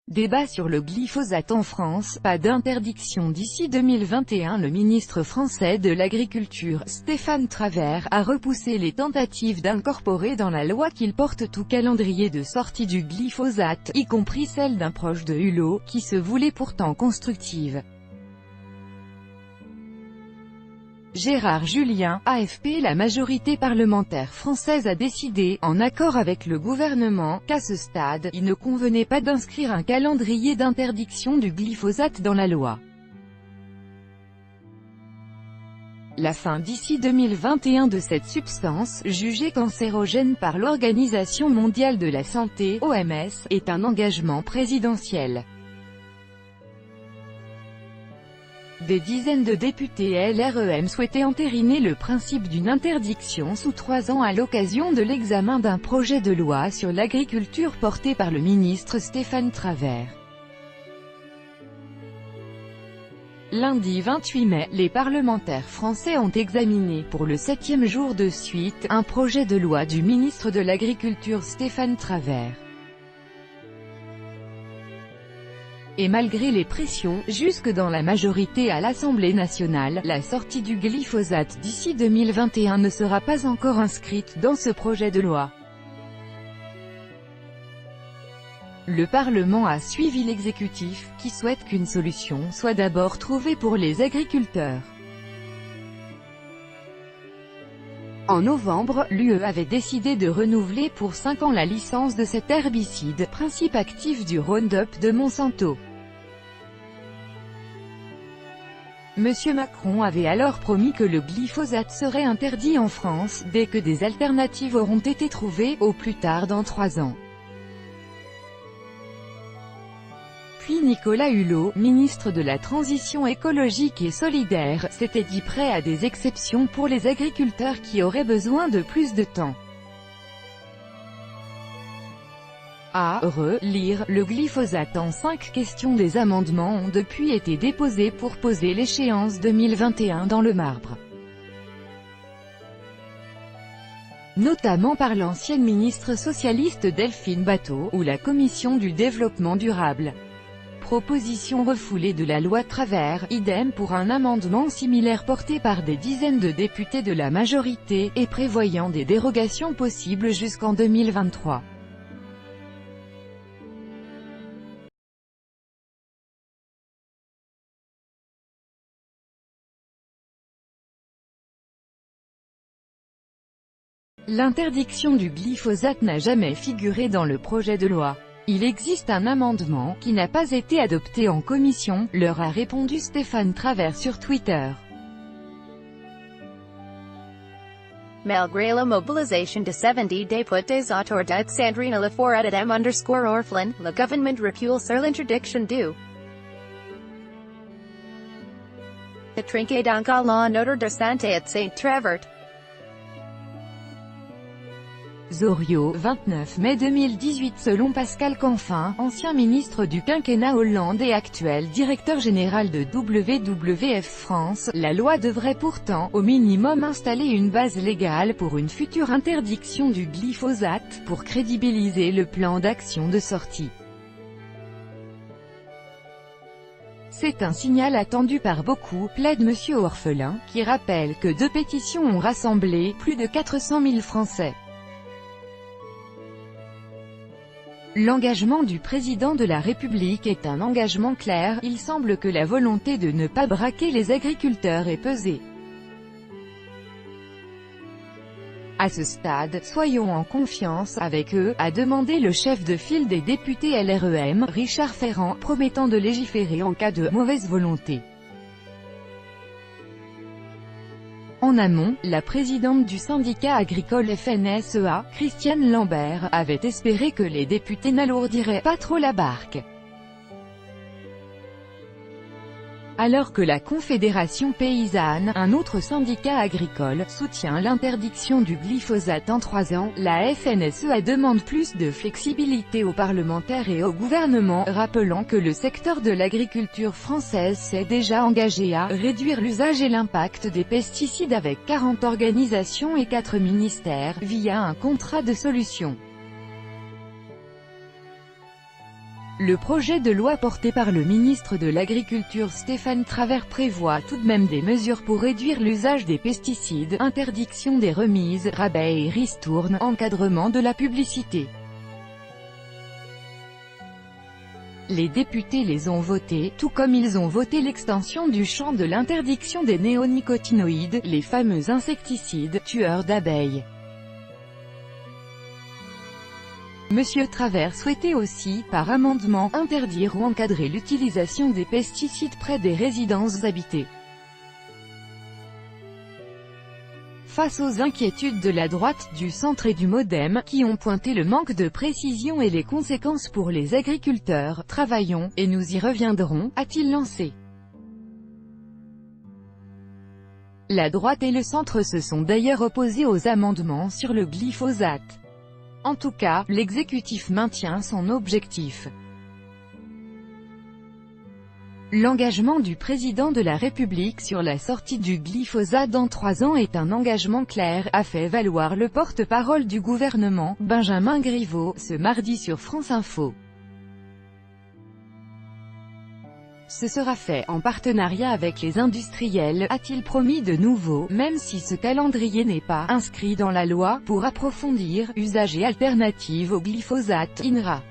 Débat sur le glyphosate en France, pas d'interdiction d'ici 2021. Le ministre français de l'Agriculture, Stéphane Travert, a repoussé les tentatives d'incorporer dans la loi qu'il porte tout calendrier de sortie du glyphosate, y compris celle d'un proche de Hulot, qui se voulait pourtant constructive. Gérard Julien, AFP. La majorité parlementaire française a décidé, en accord avec le gouvernement, qu'à ce stade, il ne convenait pas d'inscrire un calendrier d'interdiction du glyphosate dans la loi. La fin d'ici 2021 de cette substance, jugée cancérogène par l'Organisation mondiale de la santé, OMS, est un engagement présidentiel. Des dizaines de députés LREM souhaitaient entériner le principe d'une interdiction sous 3 ans à l'occasion de l'examen d'un projet de loi sur l'agriculture porté par le ministre Stéphane Travert. Lundi 28 mai, les parlementaires français ont examiné, pour le 7e jour de suite, un projet de loi du ministre de l'Agriculture Stéphane Travert. Et malgré les pressions, jusque dans la majorité à l'Assemblée nationale, la sortie du glyphosate d'ici 2021 ne sera pas encore inscrite dans ce projet de loi. Le Parlement a suivi l'exécutif, qui souhaite qu'une solution soit d'abord trouvée pour les agriculteurs. En novembre, l'UE avait décidé de renouveler pour 5 ans la licence de cet herbicide, principe actif du Roundup de Monsanto. Monsieur Macron avait alors promis que le glyphosate serait interdit en France, dès que des alternatives auront été trouvées, au plus tard dans 3 ans. Puis Nicolas Hulot, ministre de la Transition écologique et solidaire, s'était dit prêt à des exceptions pour les agriculteurs qui auraient besoin de plus de temps. À relire, le glyphosate en 5 questions. Des amendements ont depuis été déposés pour poser l'échéance 2021 dans le marbre. Notamment par l'ancienne ministre socialiste Delphine Batho, ou la Commission du développement durable. Proposition refoulée de la loi Travers, idem pour un amendement similaire porté par des dizaines de députés de la majorité, et prévoyant des dérogations possibles jusqu'en 2023. L'interdiction du glyphosate n'a jamais figuré dans le projet de loi. Il existe un amendement qui n'a pas été adopté en commission, leur a répondu Stéphane Travert sur Twitter. Malgré la mobilisation de 70 députés autour d'Alexandrina Laforêt _Orphelin, le gouvernement recule sur l'interdiction du trinquet donc à la note de santé à Saint-Travert. Zorio, 29 mai 2018. Selon Pascal Canfin, ancien ministre du quinquennat Hollande et actuel directeur général de WWF France, la loi devrait pourtant, au minimum, installer une base légale pour une future interdiction du glyphosate, pour crédibiliser le plan d'action de sortie. C'est un signal attendu par beaucoup, plaide Monsieur Orphelin, qui rappelle que 2 pétitions ont rassemblé plus de 400 000 Français. L'engagement du président de la République est un engagement clair. Il semble que la volonté de ne pas braquer les agriculteurs ait pesé. À ce stade, soyons en confiance avec eux, a demandé le chef de file des députés LREM, Richard Ferrand, promettant de légiférer en cas de mauvaise volonté. En amont, la présidente du syndicat agricole FNSEA, Christiane Lambert, avait espéré que les députés n'alourdiraient pas trop la barque. Alors que la Confédération paysanne, un autre syndicat agricole, soutient l'interdiction du glyphosate en 3 ans, la FNSEA demande plus de flexibilité aux parlementaires et au gouvernement, rappelant que le secteur de l'agriculture française s'est déjà engagé à réduire l'usage et l'impact des pesticides avec 40 organisations et 4 ministères, via un contrat de solutions. Le projet de loi porté par le ministre de l'Agriculture Stéphane Travert prévoit tout de même des mesures pour réduire l'usage des pesticides, interdiction des remises, rabais et ristournes, encadrement de la publicité. Les députés les ont votés, tout comme ils ont voté l'extension du champ de l'interdiction des néonicotinoïdes, les fameux insecticides, tueurs d'abeilles. Monsieur Travert souhaitait aussi, par amendement, interdire ou encadrer l'utilisation des pesticides près des résidences habitées. Face aux inquiétudes de la droite, du centre et du MoDem, qui ont pointé le manque de précision et les conséquences pour les agriculteurs, travaillons, et nous y reviendrons, a-t-il lancé. La droite et le centre se sont d'ailleurs opposés aux amendements sur le glyphosate. En tout cas, l'exécutif maintient son objectif. L'engagement du président de la République sur la sortie du glyphosate dans 3 ans est un engagement clair, a fait valoir le porte-parole du gouvernement, Benjamin Griveaux, ce mardi sur France Info. Ce sera fait en partenariat avec les industriels, a-t-il promis de nouveau, même si ce calendrier n'est pas inscrit dans la loi, pour approfondir, usage et alternative au glyphosate, INRA.